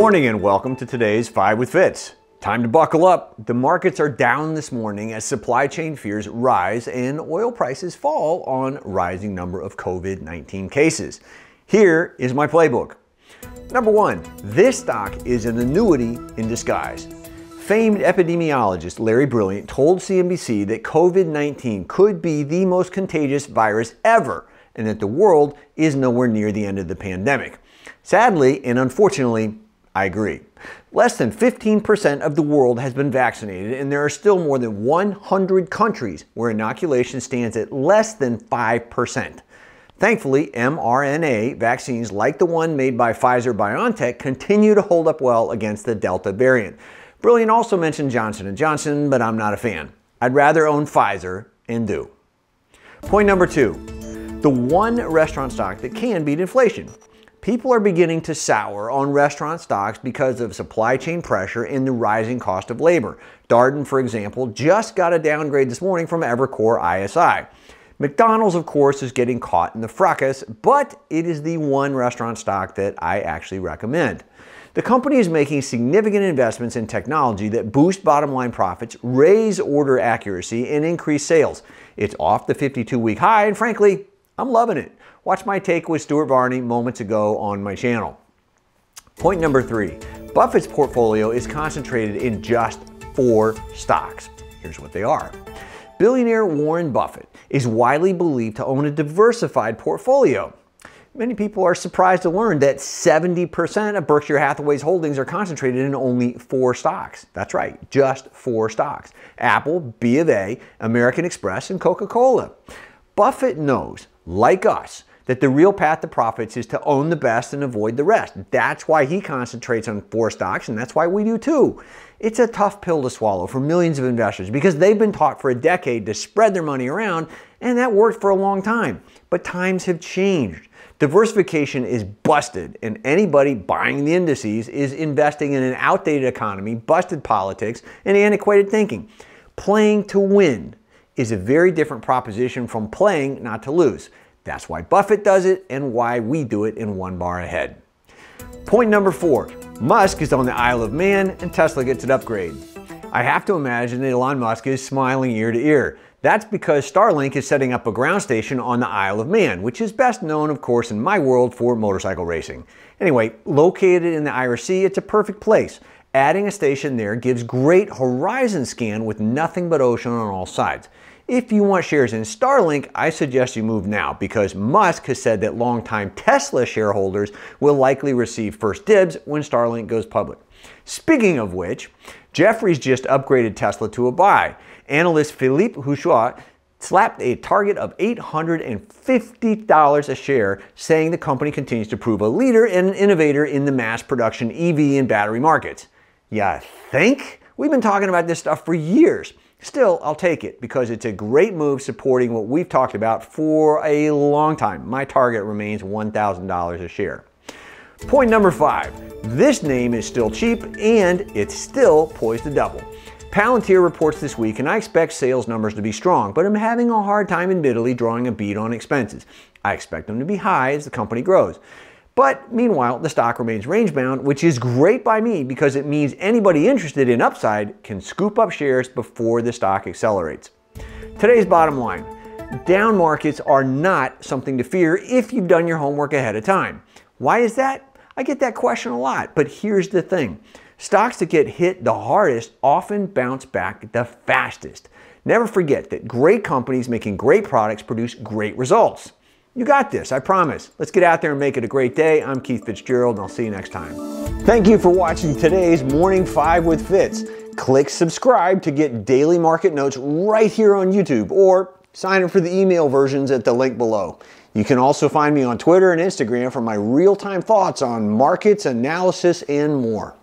morning and welcome to today's 5 with Fitz. Time to buckle up. The markets are down this morning as supply chain fears rise and oil prices fall on rising number of COVID-19 cases. Here is my playbook. Number 1, this stock is an annuity in disguise. Famed epidemiologist Larry Brilliant told CNBC that COVID-19 could be the most contagious virus ever and that the world is nowhere near the end of the pandemic. Sadly and unfortunately, I agree. Less than 15% of the world has been vaccinated, and there are still more than 100 countries where inoculation stands at less than 5%. Thankfully, mRNA vaccines like the one made by Pfizer-BioNTech continue to hold up well against the Delta variant. Brilliant also mentioned Johnson & Johnson, but I'm not a fan. I'd rather own Pfizer and do. Point number 2, the one restaurant stock that can beat inflation. People are beginning to sour on restaurant stocks because of supply chain pressure and the rising cost of labor. Darden, for example, just got a downgrade this morning from Evercore ISI. McDonald's, of course, is getting caught in the fracas, but it is the one restaurant stock that I actually recommend. The company is making significant investments in technology that boost bottom line profits, raise order accuracy, and increase sales. It's off the 52-week high, and frankly, I'm loving it. Watch my take with Stuart Varney moments ago on my channel. Point number 3, Buffett's portfolio is concentrated in just 4 stocks. Here's what they are. Billionaire Warren Buffett is widely believed to own a diversified portfolio. Many people are surprised to learn that 70% of Berkshire Hathaway's holdings are concentrated in only 4 stocks. That's right, just 4 stocks. Apple, B of A, American Express, and Coca-Cola. Buffett knows, like us, that the real path to profits is to own the best and avoid the rest. That's why he concentrates on 4 stocks, and that's why we do too. It's a tough pill to swallow for millions of investors because they've been taught for a decade to spread their money around, and that worked for a long time. But times have changed. Diversification is busted, and anybody buying the indices is investing in an outdated economy, busted politics, and antiquated thinking. Playing to win is a very different proposition from playing not to lose. That's why Buffett does it and why we do it in one bar ahead. Point number 4, Musk is on the Isle of Man and Tesla gets an upgrade. I have to imagine that Elon Musk is smiling ear to ear. That's because Starlink is setting up a ground station on the Isle of Man, which is best known, of course, in my world for motorcycle racing. Anyway, located in the Irish Sea, it's a perfect place. Adding a station there gives great horizon scan with nothing but ocean on all sides. If you want shares in Starlink, I suggest you move now because Musk has said that longtime Tesla shareholders will likely receive first dibs when Starlink goes public. Speaking of which, Jefferies just upgraded Tesla to a buy. Analyst Philippe Houchois slapped a target of $850 a share, saying the company continues to prove a leader and an innovator in the mass production EV and battery markets. Yeah, think? We've been talking about this stuff for years. Still, I'll take it because it's a great move supporting what we've talked about for a long time. My target remains $1,000 a share. Point number 5, this name is still cheap and it's still poised to double. Palantir reports this week and I expect sales numbers to be strong, but I'm having a hard time admittedly drawing a beat on expenses. I expect them to be high as the company grows. But meanwhile, the stock remains range-bound, which is great by me because it means anybody interested in upside can scoop up shares before the stock accelerates. Today's bottom line, down markets are not something to fear if you've done your homework ahead of time. Why is that? I get that question a lot, but here's the thing. Stocks that get hit the hardest often bounce back the fastest. Never forget that great companies making great products produce great results. You got this, I promise. Let's get out there and make it a great day. I'm Keith Fitz-Gerald, and I'll see you next time. Thank you for watching today's Morning 5 with Fitz. Click subscribe to get daily market notes right here on YouTube, or sign up for the email versions at the link below. You can also find me on Twitter and Instagram for my real-time thoughts on markets, analysis, and more.